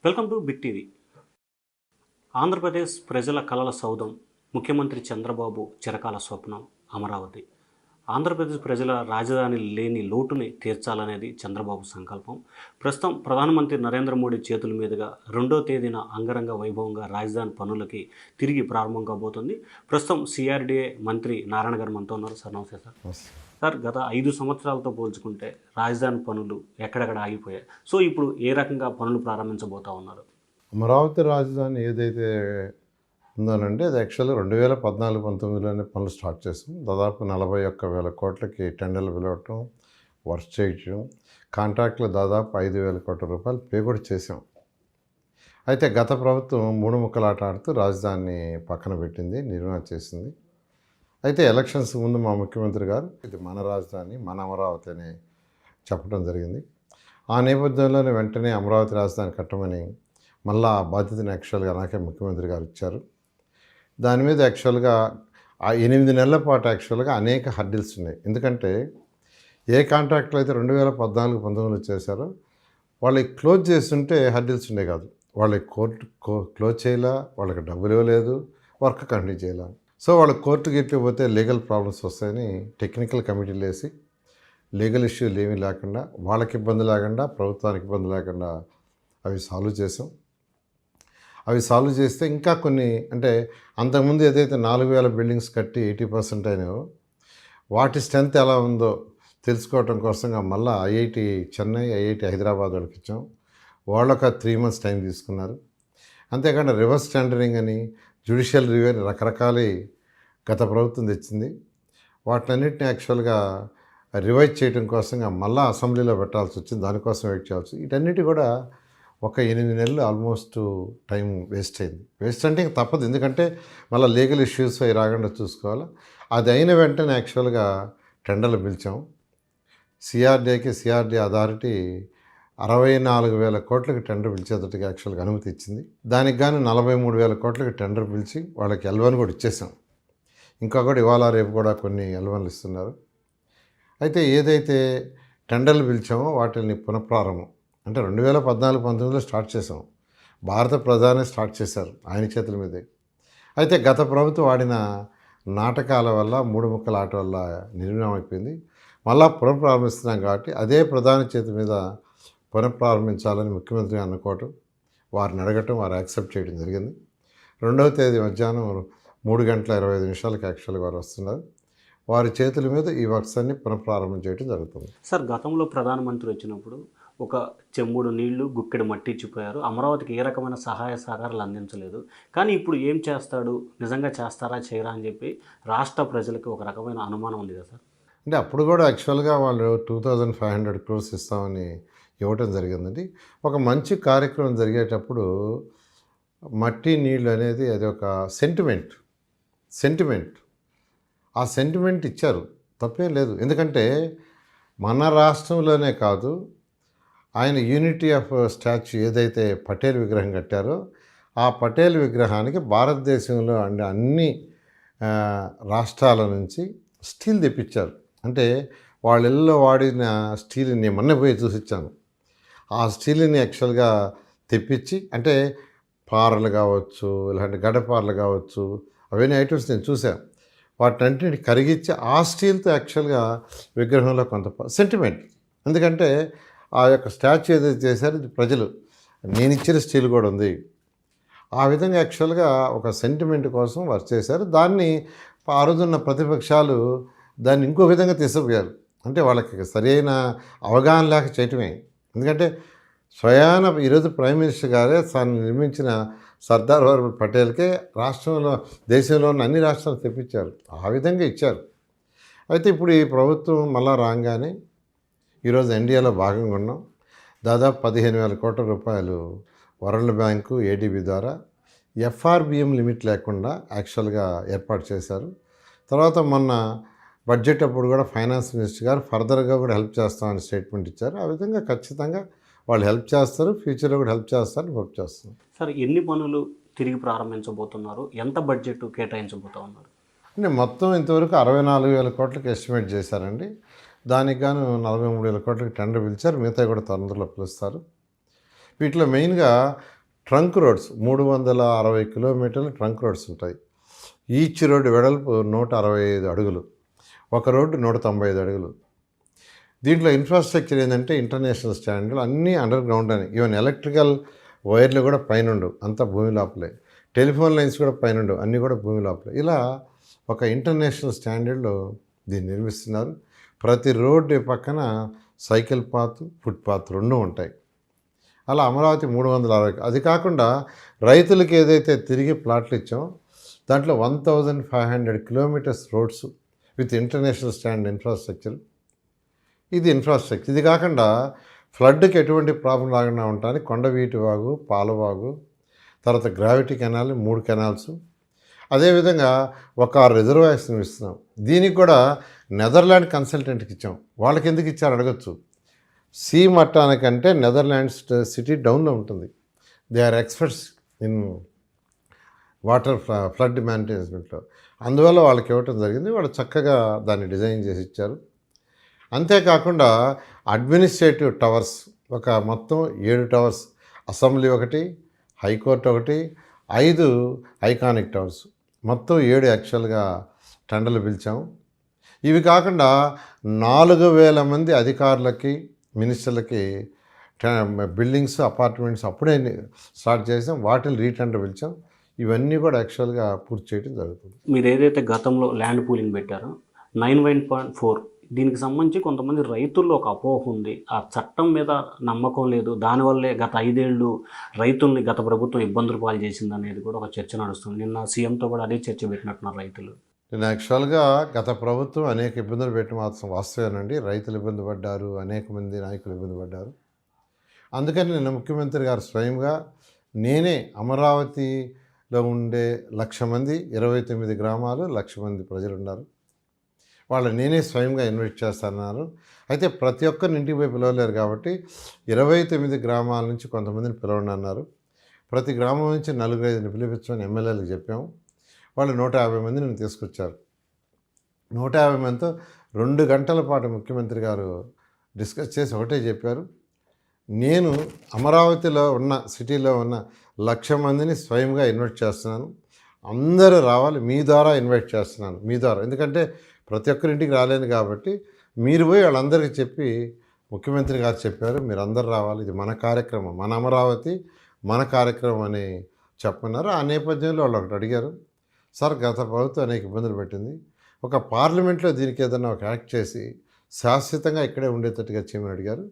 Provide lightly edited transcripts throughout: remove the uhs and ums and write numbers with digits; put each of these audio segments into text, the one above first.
Welcome to Big TV. Andhra Pradesh ప్రజల కలల సౌధం, ముఖ్యమంత్రి చంద్రబాబు చిరకాల స్వప్నం అమరావతి. ఆంధ్రప్రదేశ్ ప్రజల రాజధాని లేని లోటుని తీర్చాలనేది చంద్రబాబు సంకల్పం. ప్రస్తుతం ప్రధానమంత్రి నరేంద్ర మోడీ చేతుల మీదుగా 2వ తేదీన అంగరంగ వైభవంగా రాజధాని పనులకి తిరిగి ప్రారంభం కాబోతుంది. ప్రస్తుతం సిఆర్డీఏ మంత్రి నారాయణ గారు మనతో ఉన్నారు. సార్ నమస్తే సార్. సార్, గత 5 సంవత్సరాలతో పోల్చుకుంటే రాజధాని పనులు ఎక్కడెక్కడ ఆగిపోయాయి. సో ఇప్పుడు ఏ రకంగా పనులు ప్రారంభించబోతా ఉన్నారు? అమరావతి రాజధాని ఏదైతే ఉందోనండి, అది యాక్చువల్గా 2014-19లోనే పనులు స్టార్ట్ చేసాం. దాదాపు 41,000 కోట్లకి టెండర్లు పిలవటం, వర్క్ చేయటం, కాంట్రాక్ట్లో దాదాపు 5,000 కోట్ల రూపాయలు పే కూడా చేసాం. అయితే గత ప్రభుత్వం 3 ముక్కలాట ఆడుతూ రాజధానిని పక్కన పెట్టింది, నిర్మాణం చేసింది. అయితే ఎలక్షన్స్ ముందు మా ముఖ్యమంత్రి గారు ఇది మన రాజధాని, మన అమరావతి అని చెప్పడం జరిగింది. ఆ నేపథ్యంలోనే వెంటనే అమరావతి రాజధాని కట్టమని మళ్ళీ ఆ బాధ్యతని యాక్చువల్గా నాకే ముఖ్యమంత్రి గారు ఇచ్చారు. దాని మీద యాక్చువల్గా ఆ 8 నెలల పాటు యాక్చువల్గా అనేక హర్డిల్స్ ఉన్నాయి. ఎందుకంటే ఏ కాంట్రాక్ట్లు అయితే 2014-19లో చేశారో వాళ్ళకి క్లోజ్ చేస్తుంటే హర్డిల్స్ ఉండే కాదు. వాళ్ళకి కోర్టు క్లోజ్ చేయాల, వాళ్ళకి డబ్బులు ఇవ్వలేదు, వర్క్ కంటిన్యూ చేయాల. సో వాళ్ళు కోర్టుకి ఎట్టిపోతే లీగల్ ప్రాబ్లమ్స్ వస్తాయని టెక్నికల్ కమిటీలు వేసి లీగల్ ఇష్యూలు ఏమీ లేకుండా, వాళ్ళకి ఇబ్బంది లేకుండా, ప్రభుత్వానికి ఇబ్బంది లేకుండా అవి సాల్వ్ చేసాం. అవి సాల్వ్ చేస్తే ఇంకా కొన్ని, అంటే అంతకుముందు ఏదైతే 4,000 బిల్డింగ్స్ కట్టి 80% అయినాయో వాటి స్ట్రెంత్ ఎలా ఉందో తెలుసుకోవటం కోసంగా మళ్ళీ ఐఐటి చెన్నై, ఐఐటి హైదరాబాద్ వాళ్ళకి ఇచ్చాం. వాళ్ళు ఒక 3 months టైం తీసుకున్నారు. అంతేకాకుండా రివర్స్ టెండరింగ్ అని, జ్యుడిషియల్ రివ్యూ అని రకరకాల గత ప్రభుత్వం తెచ్చింది. వాటినన్నింటినీ యాక్చువల్గా రివైజ్ చేయడం కోసంగా మళ్ళీ అసెంబ్లీలో పెట్టాల్సి వచ్చింది. దానికోసం వెయిట్ చేయాల్సి, వీటన్నిటి కూడా ఒక 8 నెలలు ఆల్మోస్ట్ టైం వేస్ట్ అయింది. వేస్ట్ అంటే ఇంక తప్పదు, ఎందుకంటే మళ్ళీ లీగల్ ఇష్యూస్ అవి రాకుండా చూసుకోవాలి. అది అయిన వెంటనే యాక్చువల్గా టెండర్లు పిలిచాం. సిఆర్డీ అథారిటీ 64,000 కోట్లకి టెండర్ పిలిచేటట్టుగా యాక్చువల్గా అనుమతి ఇచ్చింది. దానికి గాను 43,000 కోట్లకి టెండర్ పిలిచి వాళ్ళకి L1 కూడా ఇచ్చేసాం. ఇంకా కూడా ఇవాళ రేపు కూడా కొన్ని L1లు ఇస్తున్నారు. అయితే ఏదైతే టెండర్లు పిలిచామో వాటిని పునఃప్రారంభం, అంటే 2014-19లో స్టార్ట్ చేసాం. భారత ప్రధాని స్టార్ట్ చేశారు, ఆయన చేతుల మీదే. అయితే గత ప్రభుత్వం ఆడిన నాటకాల వల్ల, 3 ముక్కల ఆట వల్ల నిర్వీర్యం అయిపోయింది. మళ్ళా పునఃప్రారంభిస్తున్నాం కాబట్టి అదే ప్రధాని చేతి మీద పునఃప్రారంభించాలని ముఖ్యమంత్రి అనుకోవటం, వారిని అడగటం, వారు యాక్సెప్ట్ చేయడం జరిగింది. 2వ తేదీ మధ్యాహ్నం 3:25 యాక్చువల్గా వారు వస్తున్నారు. వారి చేతుల మీద ఈ వర్క్స్ అన్ని పునఃప్రారంభం చేయడం జరుగుతుంది. సార్, గతంలో ప్రధానమంత్రి వచ్చినప్పుడు ఒక చెంబుడు నీళ్లు, గుక్కెడు మట్టి ఇచ్చిపోయారు. అమరావతికి ఏ రకమైన సహాయ సహకారాలు అందించలేదు. కానీ ఇప్పుడు ఏం చేస్తాడు, నిజంగా చేస్తారా చేయరా అని చెప్పి రాష్ట్ర ప్రజలకు ఒక రకమైన అనుమానం ఉంది కదా సార్. అంటే అప్పుడు కూడా యాక్చువల్గా వాళ్ళు 2,500 crores ఇస్తామని ఇవ్వటం జరిగిందండి. ఒక మంచి కార్యక్రమం జరిగేటప్పుడు మట్టి నీళ్ళు అనేది అది ఒక సెంటిమెంట్. ఆ సెంటిమెంట్ ఇచ్చారు, తప్పేం లేదు. ఎందుకంటే మన రాష్ట్రంలోనే కాదు, ఆయన యూనిటీ ఆఫ్ స్టాచ్యూ ఏదైతే పటేల్ విగ్రహం కట్టారో ఆ పటేల్ విగ్రహానికి భారతదేశంలో అన్ని రాష్ట్రాల నుంచి స్టీల్ తెప్పించారు. అంటే వాళ్ళ ఇళ్ళలో వాడిన స్టీల్ని నేను మొన్న పోయి చూసిచ్చాను. ఆ స్టీల్ని యాక్చువల్గా తెప్పించి, అంటే పారలు కావచ్చు, ఇలాంటి గడ్డపారలు కావచ్చు, అవన్నీ ఐటమ్స్ నేను చూశాను. వాటిని కరిగించి ఆ స్టీల్తో యాక్చువల్గా విగ్రహంలో కొంత సెంటిమెంట్. ఎందుకంటే ఆ యొక్క స్టాచ్యూ ఏదైతే చేశారో ఇది ప్రజలు, నేను ఇచ్చిన స్టీల్ కూడా ఉంది. ఆ విధంగా యాక్చువల్గా ఒక సెంటిమెంట్ కోసం వారు చేశారు. దాన్ని ఆ రోజున్న ప్రతిపక్షాలు దాన్ని ఇంకో విధంగా తీసుకుపోయారు. అంటే వాళ్ళకి సరైన అవగాహన లేక చేయటమే. ఎందుకంటే స్వయాన ఈరోజు ప్రైమ్ మినిస్టర్ గారే తాను నిర్మించిన సర్దార్ వల్లభాయ్ పటేల్కే రాష్ట్రంలో, దేశంలో ఉన్న అన్ని రాష్ట్రాలు తెప్పించారు. ఆ విధంగా ఇచ్చారు. అయితే ఇప్పుడు ఈ ప్రభుత్వం మళ్ళా రాగానే ఈరోజు ఎన్డీఏలో భాగంగా ఉన్నాం. దాదాపు 15,000 కోట్ల రూపాయలు వరల్డ్ బ్యాంకు, ఏడీబీ ద్వారా ఎఫ్ఆర్బిఎం లిమిట్ లేకుండా యాక్చువల్గా ఏర్పాటు చేశారు. తర్వాత మొన్న బడ్జెట్ అప్పుడు కూడా ఫైనాన్స్ మినిస్టర్ గారు ఫర్దర్గా కూడా హెల్ప్ చేస్తామని స్టేట్మెంట్ ఇచ్చారు. ఆ విధంగా ఖచ్చితంగా వాళ్ళు హెల్ప్ చేస్తారు, ఫ్యూచర్లో కూడా హెల్ప్ చేస్తారని హోప్ చేస్తున్నారు. సార్, ఎన్ని పనులు తిరిగి ప్రారంభించబోతున్నారు, ఎంత బడ్జెట్ కేటాయించబోతూ ఉన్నారు? అంటే మొత్తం ఇంతవరకు 64,000 కోట్లకి ఎస్టిమేట్ చేశారండి. దానికి గాను 43,000 కోట్లకి టెండర్ పిలిచారు. మిగతా కూడా తొందరలో పిలుస్తారు. వీటిలో మెయిన్గా ట్రంక్ రోడ్స్ 360 కిలోమీటర్లు ట్రంక్ రోడ్స్ ఉంటాయి. ఈచ్ రోడ్డు వెడల్పు 165 అడుగులు, ఒక రోడ్డు 195 అడుగులు. దీంట్లో ఇన్ఫ్రాస్ట్రక్చర్ ఏంటంటే ఇంటర్నేషనల్ స్టాండర్డ్, అన్నీ అండర్ గ్రౌండ్ అని. ఈవెన్ ఎలక్ట్రికల్ వైర్లు కూడా పైన ఉండవు, అంతా భూమి లోపలే. టెలిఫోన్ లైన్స్ కూడా పైన ఉండవు, అన్నీ కూడా భూమి లోపలే. ఇలా ఒక ఇంటర్నేషనల్ స్టాండర్డ్లో దీన్ని నిర్మిస్తున్నారు. ప్రతి రోడ్డు పక్కన సైకిల్ పాత్, ఫుట్పాత్ రెండు ఉంటాయి. అలా అమరావతి 360. అది కాకుండా రైతులకి ఏదైతే తిరిగి ప్లాట్లు ఇచ్చామో దాంట్లో 1500 kilometres roads with international standard infrastructure. ఇది ఇన్ఫ్రాస్ట్రక్చర్. ఇది కాకుండా ఫ్లడ్కి ఎటువంటి ప్రాబ్లం రాకుండా ఉండడానికి కొండవీటి వాగు, పాలవాగు, తర్వాత గ్రావిటీ కెనాల్, 3 కెనాల్స్. అదేవిధంగా ఒక రిజర్వాయర్స్ ఇస్తున్నాం. దీనికి కూడా నెదర్లాండ్ కన్సల్టెంట్కి ఇచ్చాం. వాళ్ళకి ఎందుకు ఇచ్చారు అడగచ్చు. సీ మట్టానికంటే నెదర్లాండ్స్ సిటీ డౌన్లో ఉంటుంది. They are experts in water flood మేనేజ్మెంట్లో. అందువల్ల వాళ్ళకి ఇవ్వటం జరిగింది. వాళ్ళు చక్కగా దాన్ని డిజైన్ చేసి ఇచ్చారు. అంతేకాకుండా అడ్మినిస్ట్రేటివ్ టవర్స్ ఒక మొత్తం 7 టవర్స్, అసెంబ్లీ ఒకటి, హైకోర్టు ఒకటి, 5 ఐకానిక్ టవర్స్, మొత్తం 7 యాక్చువల్గా టెండర్లు పిలిచాము. ఇవి కాకుండా 4000 మంది అధికారులకి, మినిస్టర్లకి బిల్డింగ్స్, అపార్ట్మెంట్స్ అప్పుడే స్టార్ట్ చేసాం. వాటిని రీటెండర్ పిలిచాం. ఇవన్నీ కూడా యాక్చువల్గా పూర్తి చేయడం జరుగుతుంది. మీరు ఏదైతే గతంలో ల్యాండ్ పూలింగ్ పెట్టారో 9.4, దీనికి సంబంధించి కొంతమంది రైతుల్లో ఒక అపోహ ఉంది. ఆ చట్టం మీద నమ్మకం లేదు, దానివల్లే గత 5 ఏళ్ళు రైతుల్ని గత ప్రభుత్వం ఇబ్బందులు పాలు చేసింది అనేది కూడా ఒక చర్చ నడుస్తుంది. నిన్న సీఎంతో కూడా అదే చర్చ పెట్టినట్టున్నారు రైతులు. నేను యాక్చువల్గా గత ప్రభుత్వం అనేక ఇబ్బందులు పెట్టి మాత్రం వాస్తవేనండి. రైతులు ఇబ్బంది పడ్డారు, అనేక మంది నాయకులు ఇబ్బంది పడ్డారు. అందుకని నిన్న ముఖ్యమంత్రి గారు స్వయంగా నేనే అమరావతిలో ఉండే 1,00,000 మంది, 29 గ్రామాలు, 1,00,000 మంది ప్రజలు ఉన్నారు, వాళ్ళు నేనే స్వయంగా ఇన్వైట్ చేస్తానన్నారు. అయితే ప్రతి ఒక్కరిని ఇంటికి పోయి పిలవలేరు కాబట్టి 29 గ్రామాల నుంచి కొంతమందిని పిలవండి అన్నారు. ప్రతి గ్రామం నుంచి 4-5 పిలిపించమని ఎమ్మెల్యేలకు చెప్పాము. వాళ్ళు 150 మందిని తీసుకొచ్చారు. 150 మందితో 2 గంటల పాటు ముఖ్యమంత్రి గారు డిస్కస్ చేసి ఒకటే చెప్పారు, నేను అమరావతిలో ఉన్న సిటీలో ఉన్న 1,00,000 మందిని స్వయంగా ఇన్వైట్ చేస్తున్నాను, అందరూ రావాలి, మీ ద్వారా ఇన్వైట్ చేస్తున్నాను, మీ ద్వారా. ఎందుకంటే ప్రతి ఒక్కరింటికి రాలేను కాబట్టి మీరు పోయి వాళ్ళందరికీ చెప్పి, ముఖ్యమంత్రి గారు చెప్పారు మీరు అందరు రావాలి, ఇది మన కార్యక్రమం, మన అమరావతి మన కార్యక్రమం అని చెప్పన్నారు. ఆ నేపథ్యంలో వాళ్ళు ఒకటి అడిగారు, సార్ గత ప్రభుత్వం అనేక ఇబ్బందులు పెట్టింది, ఒక పార్లమెంట్లో దీనికి ఏదైనా ఒక యాక్ట్ చేసి శాశ్వతంగా ఇక్కడే ఉండేటట్టుగా చేయమని అడిగారు.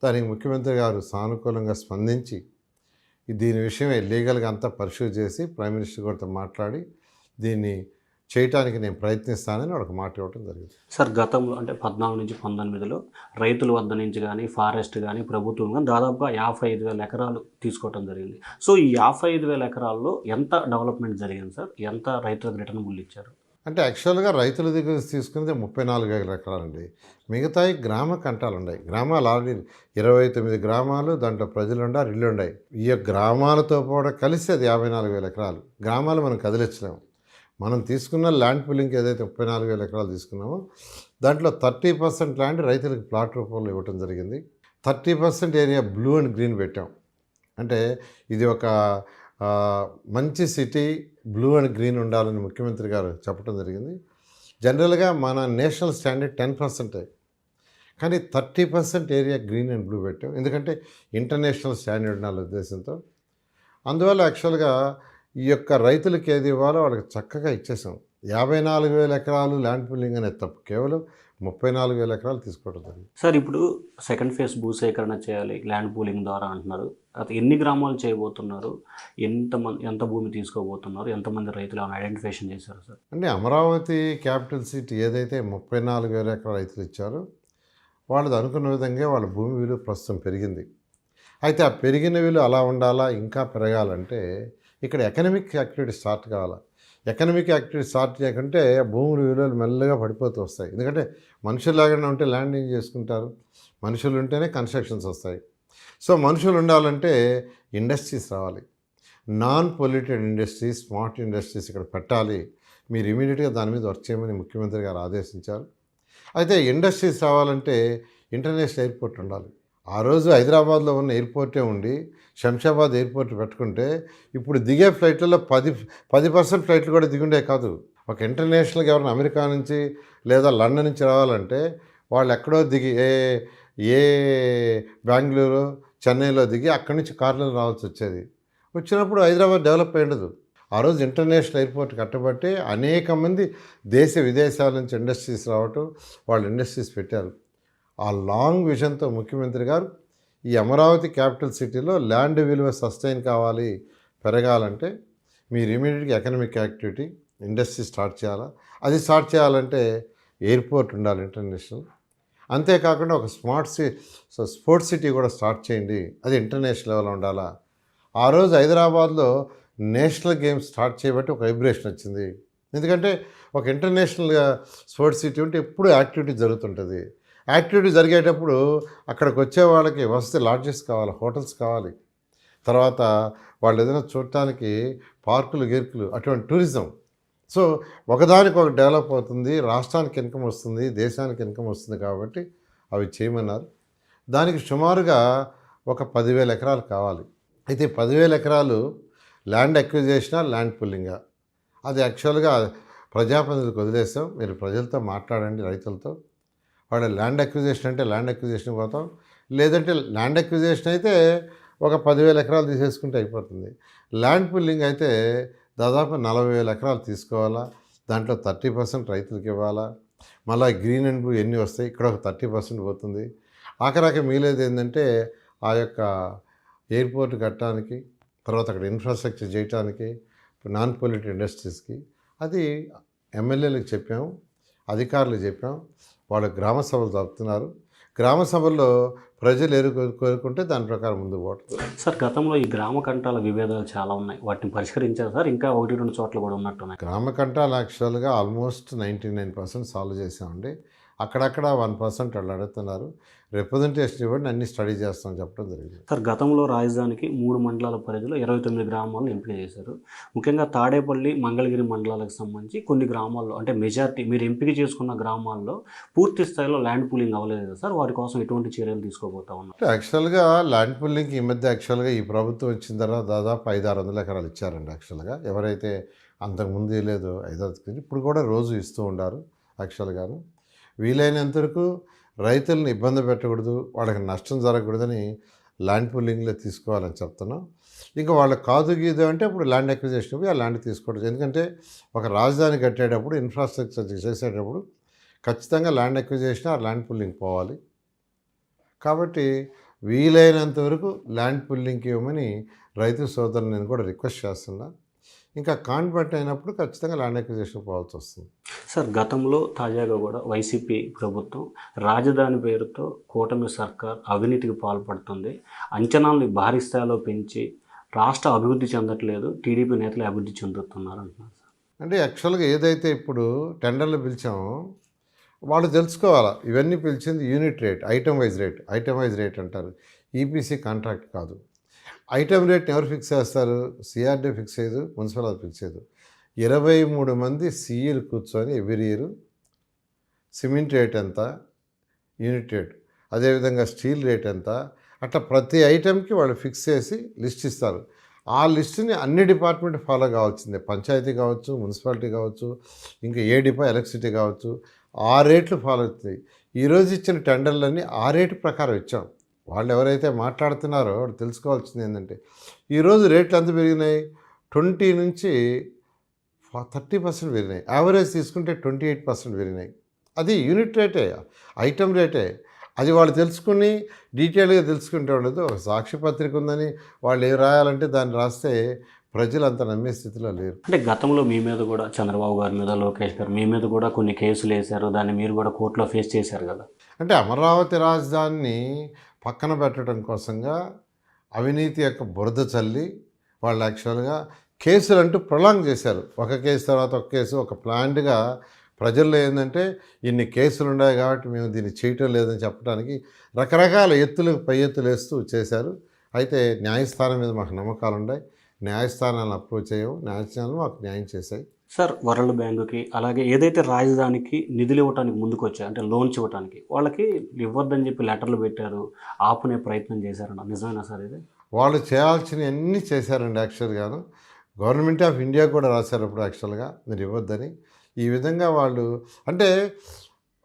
దానికి ముఖ్యమంత్రి గారు సానుకూలంగా స్పందించి దీని విషయమే లీగల్గా అంతా పరిశీలి చేసి ప్రైమ్ మినిస్టర్ గారితో మాట్లాడి దీన్ని చేయటానికి నేను ప్రయత్నిస్తానని వాళ్ళకి మాట ఇవ్వడం జరిగింది. సార్ గతంలో అంటే 14 నుంచి 19లో రైతుల వద్ద నుంచి కానీ, ఫారెస్ట్ కానీ, ప్రభుత్వం కానీ దాదాపుగా 55,000 ఎకరాలు తీసుకోవడం జరిగింది. సో ఈ 55,000 ఎకరాల్లో ఎంత డెవలప్మెంట్ జరిగింది సార్? ఎంత రైతులకు రిటర్నబుల్ ఇచ్చారు? అంటే యాక్చువల్గా రైతుల దగ్గర తీసుకునేది 34,000 ఎకరాలండి. మిగతాయి గ్రామ కంటాలు ఉన్నాయి. గ్రామాలు ఆల్రెడీ 29 గ్రామాలు, దాంట్లో ప్రజలు ఉండారు, ఇళ్ళు ఉన్నాయి. ఈ గ్రామాలతో కూడా కలిసి అది 54,000 ఎకరాలు. గ్రామాలు మనం కదిలించలేము. మనం తీసుకున్న ల్యాండ్ పూలింగ్కి ఏదైతే 34,000 ఎకరాలు తీసుకున్నామో దాంట్లో 30% ల్యాండ్ రైతులకు ప్లాట్ రూపంలో ఇవ్వటం జరిగింది. 30% ఏరియా బ్లూ అండ్ గ్రీన్ పెట్టాం. అంటే ఇది ఒక మంచి సిటీ, బ్లూ అండ్ గ్రీన్ ఉండాలని ముఖ్యమంత్రి గారు చెప్పడం జరిగింది. జనరల్గా మన నేషనల్ స్టాండర్డ్ 10%, కానీ 30% ఏరియా గ్రీన్ అండ్ బ్లూ పెట్టాం. ఎందుకంటే ఇంటర్నేషనల్ స్టాండర్డ్ ఉండాలి ఉద్దేశంతో. అందువల్ల యాక్చువల్గా ఈ యొక్క రైతులకి ఏది ఇవ్వాలో వాళ్ళకి చక్కగా ఇచ్చేసాం. 54,000 ఎకరాలు ల్యాండ్ పూలింగ్ అనేది తప్పు, కేవలం 34,000 ఎకరాలు తీసుకోవడం జరిగింది. సార్ ఇప్పుడు సెకండ్ ఫేజ్ భూసేకరణ చేయాలి ల్యాండ్ పూలింగ్ ద్వారా అంటున్నారు. అది ఎన్ని గ్రామాలు చేయబోతున్నారు? ఎంత భూమి తీసుకోబోతున్నారు? ఎంతమంది రైతులు ఐడెంటిఫికేషన్ చేశారు సార్? అంటే అమరావతి క్యాపిటల్ సిటీ ఏదైతే 34,000 ఎకరాల రైతులు ఇచ్చారో వాళ్ళది అనుకున్న విధంగా వాళ్ళ భూమి విలువ ప్రస్తుతం పెరిగింది. అయితే ఆ పెరిగిన విలువ అలా ఉండాలా, ఇంకా పెరగాలంటే ఇక్కడ ఎకనామిక్ యాక్టివిటీ స్టార్ట్ కావాలా. ఎకనామిక్ యాక్టివిటీ స్టార్ట్ చేయకుంటే భూముల విలువలు మెల్లగా పడిపోతూ వస్తాయి. ఎందుకంటే మనుషులు లాగానే ఉంటే ల్యాండ్ ఏం చేసుకుంటారు, మనుషులు ఉంటేనే కన్స్ట్రక్షన్స్ వస్తాయి. సో మనుషులు ఉండాలంటే ఇండస్ట్రీస్ రావాలి, non polluted industries, smart industries ఇక్కడ పెట్టాలి. మీరు ఇమీడియట్గా దాని మీద వర్క్ చేయమని ముఖ్యమంత్రి గారు ఆదేశించారు. అయితే ఇండస్ట్రీస్ రావాలంటే ఇంటర్నేషనల్ ఎయిర్పోర్ట్ ఉండాలి. ఆ రోజు హైదరాబాద్లో ఉన్న ఎయిర్పోర్టే ఉండి శంషాబాద్ ఎయిర్పోర్ట్ పెట్టుకుంటే ఇప్పుడు దిగే ఫ్లైట్లలో 10% ఫ్లైట్లు కూడా దిగుండే కాదు. ఒక ఇంటర్నేషనల్గా ఎవరైనా అమెరికా నుంచి లేదా లండన్ నుంచి రావాలంటే వాళ్ళు ఎక్కడో దిగి ఏ బెంగళూరు చెన్నైలో దిగి అక్కడి నుంచి కార్లో రావాల్సి వచ్చేది. వచ్చినప్పుడు హైదరాబాద్ డెవలప్ అయి ఉండదు. ఆ రోజు ఇంటర్నేషనల్ ఎయిర్పోర్ట్ కట్టబట్టి అనేక మంది దేశ విదేశాల నుంచి ఇండస్ట్రీస్ రావటం, వాళ్ళు ఇండస్ట్రీస్ పెట్టారు. ఆ లాంగ్ విజన్తో ముఖ్యమంత్రి గారు ఈ అమరావతి క్యాపిటల్ సిటీలో ల్యాండ్ విలువ సస్టైన్ కావాలి, పెరగాలంటే మీరు ఇమీడియట్గా ఎకనామిక్ యాక్టివిటీ ఇండస్ట్రీ స్టార్ట్ చేయాలా. అది స్టార్ట్ చేయాలంటే ఎయిర్పోర్ట్ ఉండాలి ఇంటర్నేషనల్. అంతేకాకుండా ఒక స్పోర్ట్స్ సిటీ కూడా స్టార్ట్ చేయండి, అది ఇంటర్నేషనల్ లెవెల్లో ఉండాలా. ఆ రోజు హైదరాబాద్లో నేషనల్ గేమ్స్ స్టార్ట్ చేయబట్టి ఒక వైబ్రేషన్ వచ్చింది. ఎందుకంటే ఒక ఇంటర్నేషనల్ స్పోర్ట్స్ సిటీ ఉంటే ఎప్పుడు యాక్టివిటీ జరుగుతుంటుంది. యాక్టివిటీ జరిగేటప్పుడు అక్కడికి వచ్చే వాళ్ళకి వసతి లాడ్జెస్ కావాలి, హోటల్స్ కావాలి, తర్వాత వాళ్ళు ఏదైనా చూడటానికి పార్కులు గీర్కులు, అటువంటి టూరిజం. సో ఒకదానికి ఒక డెవలప్ అవుతుంది, రాష్ట్రానికి ఇన్కమ్ వస్తుంది, దేశానికి ఇన్కమ్ వస్తుంది. కాబట్టి అవి చేయమన్నారు. దానికి సుమారుగా ఒక 10,000 ఎకరాలు కావాలి. అయితే 10,000 ఎకరాలు ల్యాండ్ అక్విజిషనా, ల్యాండ్ పుల్లింగా, అది యాక్చువల్గా ప్రజాప్రతినిధులకు వదిలేస్తాం. మీరు ప్రజలతో మాట్లాడండి, రైతులతో. వాళ్ళ ల్యాండ్ అక్విజిషన్ అంటే ల్యాండ్ అక్విజిషన్ పోతాం, లేదంటే ల్యాండ్ అక్విజిషన్ అయితే ఒక 10,000 ఎకరాలు తీసేసుకుంటే అయిపోతుంది. ల్యాండ్ పుల్లింగ్ అయితే దాదాపు 40,000 ఎకరాలు తీసుకోవాలా, దాంట్లో 30% రైతులకు ఇవ్వాలా, మళ్ళీ గ్రీన్ అండ్ బ్లూ ఎన్ని వస్తాయి, ఇక్కడ ఒక 30% పోతుంది. ఆఖరాకి మిగిలేది ఏంటంటే ఆ యొక్క ఎయిర్పోర్ట్ కట్టడానికి, తర్వాత అక్కడ ఇన్ఫ్రాస్ట్రక్చర్ చేయడానికి, నాన్ పొల్యూటెడ్ ఇండస్ట్రీస్కి. అది ఎమ్మెల్యేలకు చెప్పాము, అధికారులకు చెప్పాం, వాళ్ళు గ్రామ సభలు జరుపుతున్నారు. గ్రామ సభల్లో ప్రజలు కోరుకుంటే దాని ప్రకారం ముందుకు పోవట్లేదు. సార్, గతంలో ఈ గ్రామ కంటాల విభేదాలు చాలా ఉన్నాయి, వాటిని పరిష్కరించారు సార్? ఇంకా 1-2 చోట్ల కూడా ఉన్నట్టున్నాయి. గ్రామ కంటాలు యాక్చువల్గా ఆల్మోస్ట్ 99% సాల్వ్ చేసామండి. అక్కడక్కడ 1% వాళ్ళు అడుగుతున్నారు. రిప్రజెంటేషన్ ఇవ్వండి, అన్ని స్టడీ చేస్తామని చెప్పడం జరిగింది. సార్, గతంలో రాజధానికి 3 మండలాల పరిధిలో 29 గ్రామాలను ఎంపిక చేశారు. ముఖ్యంగా తాడేపల్లి, మంగళగిరి మండలాలకు సంబంధించి కొన్ని గ్రామాల్లో, అంటే మెజార్టీ మీరు ఎంపిక చేసుకున్న గ్రామాల్లో పూర్తి స్థాయిలో ల్యాండ్ పూలింగ్ అవ్వలేదు కదా సార్? వాటి కోసం ఎటువంటి చర్యలు తీసుకోబోతా ఉన్నారు? యాక్చువల్గా ల్యాండ్ పూలింగ్కి ఈ మధ్య యాక్చువల్గా ఈ ప్రభుత్వం వచ్చిన తర్వాత దాదాపు 500-600 ఎకరాలు ఇచ్చారండి. యాక్చువల్గా ఎవరైతే అంతకుముందు లేదు 500, ఇప్పుడు కూడా రోజు ఇస్తూ ఉండారు. యాక్చువల్గాను వీలైనంత వరకు రైతులను ఇబ్బంది పెట్టకూడదు, వాళ్ళకి నష్టం జరగకూడదని ల్యాండ్ పూలింగ్లో తీసుకోవాలని చెప్తున్నాం. ఇంకా వాళ్ళకి కాదు గీదు అంటే ఇప్పుడు ల్యాండ్ అక్విజిషన్ పోయి ఆ ల్యాండ్ తీసుకోవడం. ఎందుకంటే ఒక రాజధాని కట్టేటప్పుడు, ఇన్ఫ్రాస్ట్రక్చర్ చేసేటప్పుడు ఖచ్చితంగా ల్యాండ్ అక్విజిషన్ ఆ ల్యాండ్ పూలింగ్ పోవాలి. కాబట్టి వీలైనంత వరకు ల్యాండ్ పూలింగ్కి ఇవ్వమని రైతు సోదరులు నేను కూడా రిక్వెస్ట్ చేస్తున్నా. ఇంకా కాన్వర్ట్ అయినప్పుడు ఖచ్చితంగా ల్యాండ్ అక్విజిషన్ పోవాల్సి వస్తుంది. సార్, గతంలో తాజాగా కూడా వైసీపీ ప్రభుత్వం రాజధాని పేరుతో కూటమి సర్కార్ అవినీతికి పాల్పడుతుంది, అంచనాల్ని భారీ స్థాయిలో పెంచి రాష్ట్ర అభివృద్ధి చెందట్లేదు, టీడీపీ నేతలు అభివృద్ధి చెందుతున్నారు అంటున్నారు సార్. అంటే యాక్చువల్గా ఏదైతే ఇప్పుడు టెండర్లు పిలిచామో వాళ్ళు తెలుసుకోవాలా, ఇవన్నీ పిలిచింది unit rate, item wise rate అంటారు. ఈపీసీ కాంట్రాక్ట్ కాదు. ఐటమ్ రేట్ని ఎవరు ఫిక్స్ చేస్తారు? సిఆర్డీ ఫిక్స్ చేయదు, మున్సిపల్ ఫిక్స్ చేయదు. 23 మంది సీఈలు కూర్చొని ఎవ్రీ ఇయర్ సిమెంట్ రేట్ ఎంత, యూనిట్ రేట్, అదేవిధంగా స్టీల్ రేట్ ఎంత, అట్లా ప్రతి ఐటెంకి వాళ్ళు ఫిక్స్ చేసి లిస్ట్ ఇస్తారు. ఆ లిస్టుని అన్ని డిపార్ట్మెంట్ ఫాలో కావాల్సిందే, పంచాయతీ కావచ్చు, మున్సిపాలిటీ కావచ్చు, ఇంకా ఎలక్ట్రిసిటీ కావచ్చు, ఆ రేట్లు ఫాలో అవుతాయి. ఈరోజు ఇచ్చిన టెండర్లన్నీ ఆ రేటు ప్రకారం ఇచ్చాం. వాళ్ళు ఎవరైతే మాట్లాడుతున్నారో వాళ్ళు తెలుసుకోవాల్సింది ఏంటంటే ఈరోజు రేట్లు ఎంత పెరిగినాయి, 20 నుంచి 30% పెరిగినాయి. యావరేజ్ తీసుకుంటే 28% పెరిగినాయి. అది యూనిట్ రేటే, ఐటమ్ రేటే. అది వాళ్ళు తెలుసుకుని డీటెయిల్గా తెలుసుకుంటే ఉండదు. ఒక సాక్షి పత్రిక ఉందని వాళ్ళు ఏం రాయాలంటే దాన్ని రాస్తే ప్రజలు అంత నమ్మే స్థితిలో లేరు. అంటే గతంలో మీ మీద కూడా, చంద్రబాబు గారి మీద, లోకేష్ గారు మీ మీద కూడా కొన్ని కేసులు వేశారు, దాన్ని మీరు కూడా కోర్టులో ఫేస్ చేశారు కదా. అంటే అమరావతి రాజధానిని పక్కన పెట్టడం కోసంగా అవినీతి యొక్క బురద చల్లి వాళ్ళు యాక్చువల్గా కేసులు అంటూ ప్రొలాంగ్ చేశారు. ఒక కేసు తర్వాత ఒక కేసు, ఒక ప్లాన్డ్గా ప్రజల్లో ఏంటంటే ఇన్ని కేసులు ఉన్నాయి కాబట్టి మేము దీన్ని చేయటం లేదని చెప్పడానికి రకరకాల పై ఎత్తులు వేస్తూ చేశారు. అయితే న్యాయస్థానం మీద మాకు నమ్మకాలు ఉన్నాయి, న్యాయస్థానాలను అప్రోచ్ అయ్యాము, న్యాయస్థానాలు మాకు న్యాయం చేశాయి. సార్ వరల్డ్ బ్యాంకుకి అలాగే ఏదైతే రాజధానికి నిధులు ఇవ్వడానికి ముందుకు వచ్చాయి అంటే లోన్స్ ఇవ్వడానికి వాళ్ళకి ఇవ్వద్దని చెప్పి లెటర్లు పెట్టారు, ఆపునే ప్రయత్నం చేశారన్న నిజమేనా సార్ ఇది? వాళ్ళు చేయాల్సినవన్నీ చేశారండి. యాక్చువల్గాను గవర్నమెంట్ ఆఫ్ ఇండియా కూడా రాశారు అప్పుడు యాక్చువల్గా మీరు ఇవ్వద్దని. ఈ విధంగా వాళ్ళు అంటే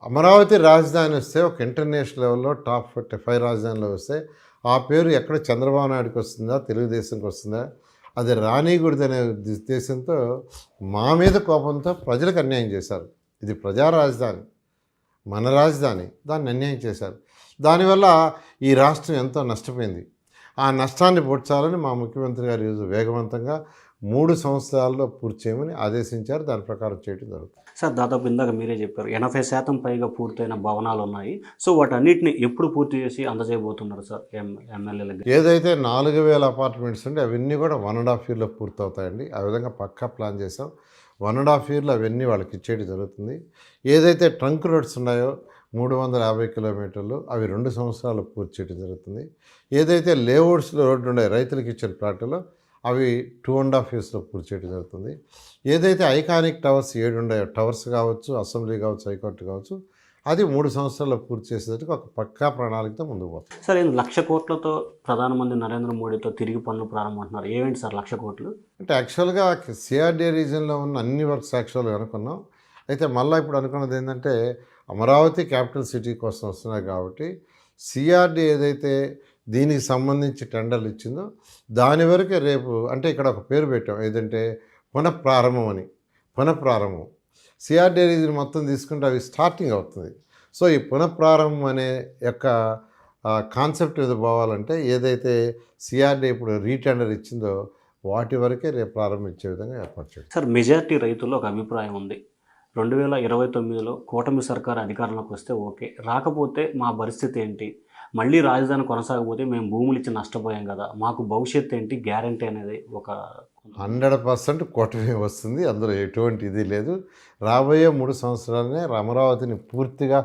అమరావతి రాజధాని వస్తే ఒక ఇంటర్నేషనల్ లెవెల్లో టాప్ 5 రాజధానిలో వస్తే ఆ పేరు ఎక్కడ చంద్రబాబు నాయుడుకి వస్తుందా, తెలుగుదేశంకి వస్తుందా, అది రానికూడదనే ఉద్దేశంతో మా మీద కోపంతో ప్రజలకు అన్యాయం చేశారు. ఇది ప్రజా రాజధాని, మన రాజధాని, దాన్ని అన్యాయం చేశారు. దానివల్ల ఈ రాష్ట్రం ఎంతో నష్టపోయింది. ఆ నష్టాన్ని పూడ్చాలని మా ముఖ్యమంత్రి గారు ఈరోజు వేగవంతంగా 3 సంవత్సరాల్లో పూర్తి చేయమని ఆదేశించారు. దాని ప్రకారం చేయడం జరుగుతుంది. సార్ దాదాపు ఇందాక మీరే చెప్పారు 80% పైగా పూర్తయిన భవనాలు ఉన్నాయి. సో వాటన్నిటిని ఎప్పుడు పూర్తి చేసి అందజేయబోతున్నారు సార్ ఎమ్మెల్యేలకి? ఏదైతే 4000 అపార్ట్మెంట్స్ ఉంటే అవన్నీ కూడా 1.5 ఇయర్లో పూర్తవుతాయండి. ఆ విధంగా పక్కా ప్లాన్ చేసాం. 1.5 ఇయర్లో అవన్నీ వాళ్ళకి ఇచ్చేయడం జరుగుతుంది. ఏదైతే ట్రంక్ రోడ్స్ ఉన్నాయో 350 కిలోమీటర్లు అవి 2 సంవత్సరాలు పూర్తి చేయడం జరుగుతుంది. ఏదైతే లేఅవుట్స్లో రోడ్డు ఉన్నాయి రైతులకు ఇచ్చిన ప్లాట్లలో అవి 2.5 ఇయర్స్లో పూర్తి చేయడం జరుగుతుంది. ఏదైతే ఐకానిక్ టవర్స్ 7 ఉన్నాయో టవర్స్ కావచ్చు, అసెంబ్లీ కావచ్చు, హైకోర్టు కావచ్చు, అది 3 సంవత్సరాల్లో పూర్తి చేసేందుకు ఒక పక్కా ప్రణాళికతో ముందుకు పోతుంది. సార్ 1,00,000 కోట్లతో ప్రధానమంత్రి నరేంద్ర మోడీతో తిరిగి పనులు ప్రారంభం అంటున్నారు. ఏమేంటి సార్ 1,00,000 కోట్లు? అంటే యాక్చువల్గా సిఆర్డీఏ రీజన్లో ఉన్న అన్ని వర్క్స్ యాక్చువల్గా అనుకున్నాం. అయితే మళ్ళీ ఇప్పుడు అనుకున్నది ఏంటంటే అమరావతి క్యాపిటల్ సిటీ కోసం వస్తున్నాయి కాబట్టి సిఆర్డీఏ ఏదైతే దీనికి సంబంధించి టెండర్లు ఇచ్చిందో దాని వరకే రేపు అంటే ఇక్కడ ఒక పేరు పెట్టాం ఏదంటే పునఃప్రారంభం అని. పునఃప్రారంభం సిఆర్డీఏ రీజన్ మొత్తం తీసుకుంటే అవి స్టార్టింగ్ అవుతుంది. సో ఈ పునఃప్రారంభం అనే యొక్క కాన్సెప్ట్ మీద పోవాలంటే ఏదైతే సిఆర్డీఏ ఇప్పుడు రీటెండర్ ఇచ్చిందో వాటి వరకే రేపు ప్రారంభించే విధంగా ఏర్పాటు చేయాలి. సార్ మెజారిటీ రైతుల్లో ఒక అభిప్రాయం ఉంది, 2029లో కూటమి సర్కారు అధికారంలోకి వస్తే ఓకే, రాకపోతే మా పరిస్థితి ఏంటి, మళ్ళీ రాజధాని కొనసాగపోతే మేము భూములు ఇచ్చి నష్టపోయాం కదా, మాకు భవిష్యత్తు ఏంటి, గ్యారంటీ అనేది ఒక 100% కూటమి వస్తుంది. అందులో ఎటువంటి ఇది లేదు. రాబోయే 3 సంవత్సరాలనే అమరావతిని పూర్తిగా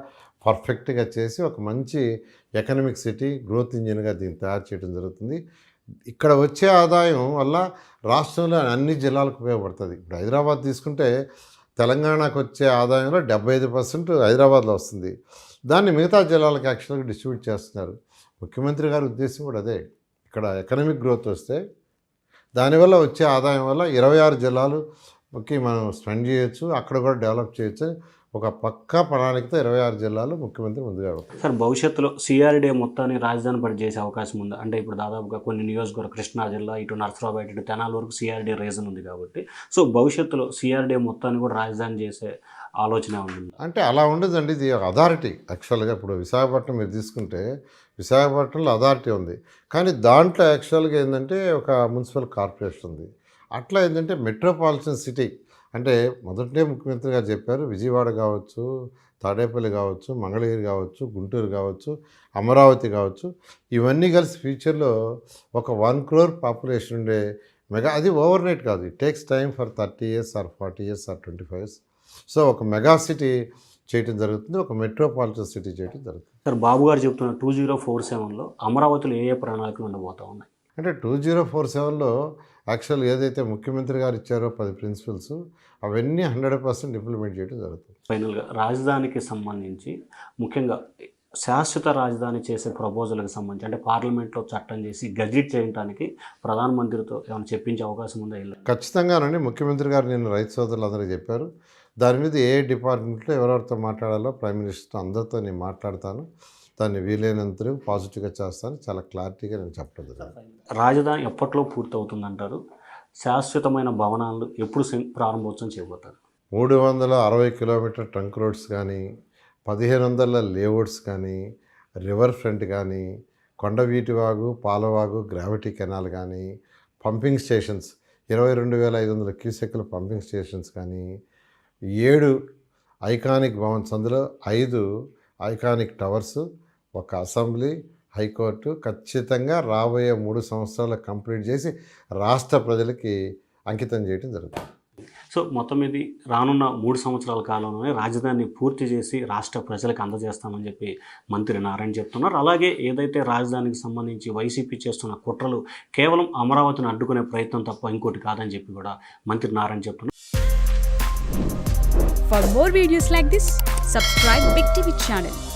పర్ఫెక్ట్గా చేసి ఒక మంచి ఎకనామిక్ సిటీ గ్రోత్ ఇంజిన్గా దీన్ని తయారు చేయడం జరుగుతుంది. ఇక్కడ వచ్చే ఆదాయం వల్ల రాష్ట్రంలో అన్ని జిల్లాలకు ఉపయోగపడుతుంది. ఇప్పుడు హైదరాబాద్ తీసుకుంటే తెలంగాణకు వచ్చే ఆదాయంలో 75% హైదరాబాద్లో వస్తుంది. దాన్ని మిగతా జిల్లాలకు యాక్చువల్గా డిస్ట్రిబ్యూట్ చేస్తున్నారు. ముఖ్యమంత్రి గారి ఉద్దేశం కూడా అదే. ఇక్కడ ఎకనామిక్ గ్రోత్ వస్తే దానివల్ల వచ్చే ఆదాయం వల్ల 26 జిల్లాలుకి మనం స్పెండ్ చేయొచ్చు, అక్కడ కూడా డెవలప్ చేయొచ్చు. ఒక పక్కా ప్రణాళికతో 26 జిల్లాలు ముఖ్యమంత్రి ముందుగా వెళ్తారు. సార్ భవిష్యత్తులో సిఆర్డీఏ మొత్తాన్ని రాజధాని పడి చేసే అవకాశం ఉంది అంటే ఇప్పుడు దాదాపుగా కొన్ని నియోజకవర్గ కృష్ణా జిల్లా ఇటు నర్సరావుపేట ఇటు తెనాలి వరకు సిఆర్డీఏ రీజన్ ఉంది కాబట్టి సో భవిష్యత్తులో సిఆర్డీఏ మొత్తాన్ని కూడా రాజధాని చేసే ఆలోచన ఉంది అంటే అలా ఉండదండి. ఇది అథారిటీ యాక్చువల్గా. ఇప్పుడు విశాఖపట్నం మీరు తీసుకుంటే విశాఖపట్నంలో అథారిటీ ఉంది, కానీ దాంట్లో యాక్చువల్గా ఏంటంటే ఒక మున్సిపల్ కార్పొరేషన్ ఉంది. అట్లా ఏంటంటే మెట్రోపాలిటన్ సిటీ అంటే మొదటే ముఖ్యమంత్రి గారు చెప్పారు, విజయవాడ కావచ్చు, తాడేపల్లి కావచ్చు, మంగళగిరి కావచ్చు, గుంటూరు కావచ్చు, అమరావతి కావచ్చు, ఇవన్నీ కలిసి ఫ్యూచర్లో ఒక 1 crore పాపులేషన్ ఉండే మెగా, అది ఓవర్ నైట్ కాదు, it takes time for 30 years or 40 years or 25 years. So ఒక మెగా సిటీ చేయటం జరుగుతుంది, ఒక మెట్రోపాలిటన్ సిటీ చేయటం జరుగుతుంది. సార్ బాబు గారు చెప్తున్న 2047లో అమరావతిలో ఏ ప్రణాళికలు ఉండబోతా ఉన్నాయి అంటే 2047లో యాక్చువల్ ఏదైతే ముఖ్యమంత్రి గారు ఇచ్చారో 10 ప్రిన్సిపల్స్ అవన్నీ 100% ఇంప్లిమెంట్ చేయడం జరుగుతుంది. ఫైనల్గా రాజధానికి సంబంధించి ముఖ్యంగా శాశ్వత రాజధాని చేసే ప్రపోజల్కి సంబంధించి అంటే పార్లమెంట్లో చట్టం చేసి గజెట్ చేయడానికి ప్రధానమంత్రితో ఏమైనా చెప్పించే అవకాశం ఉందా? ఖచ్చితంగానండి. ముఖ్యమంత్రి గారు నిన్న రైతు సోదరులందరికీ చెప్పారు. దాని మీద ఏ డిపార్ట్మెంట్లో ఎవరెవరితో మాట్లాడాలో ప్రైమ్ మినిస్టర్తో అందరితో నేను మాట్లాడతాను. దాన్ని వీలైనంత పాజిటివ్గా చేస్తాను. చాలా క్లారిటీగా నేను చెప్పడం జరిగింది. రాజధాని ఎప్పట్లో పూర్తవుతుందంటారు? శాశ్వతమైన భవనాలు ఎప్పుడు ప్రారంభోత్సవం చేయబోతారు? 360 కిలోమీటర్ ట్రంక్ రోడ్స్ కానీ, 1500 లేఅవుట్స్ కానీ, రివర్ ఫ్రంట్ కానీ, కొండవీటి వాగు, పాలవాగు, గ్రావిటీ కెనాల్ కానీ, పంపింగ్ స్టేషన్స్ 22,500 క్యూసెక్ల పంపింగ్ స్టేషన్స్ కానీ, 7 ఐకానిక్ భవన్స్, అందులో 5 ఐకానిక్ టవర్స్, ఒక అసెంబ్లీ, హైకోర్టు ఖచ్చితంగా రాబోయే 3 సంవత్సరాలు కంప్లీట్ చేసి రాష్ట్ర ప్రజలకి అంకితం చేయడం జరుగుతుంది. సో మొత్తం ఇది రానున్న 3 సంవత్సరాల కాలంలోనే రాజధానిని పూర్తి చేసి రాష్ట్ర ప్రజలకు అందజేస్తామని చెప్పి మంత్రి నారాయణ చెప్తున్నారు. అలాగే ఏదైతే రాజధానికి సంబంధించి వైసీపీ చేస్తున్న కుట్రలు కేవలం అమరావతిని అడ్డుకునే ప్రయత్నం తప్ప ఇంకోటి కాదని చెప్పి కూడా మంత్రి నారాయణ చెప్తున్నారు. For more videos like this, subscribe Big TV channel.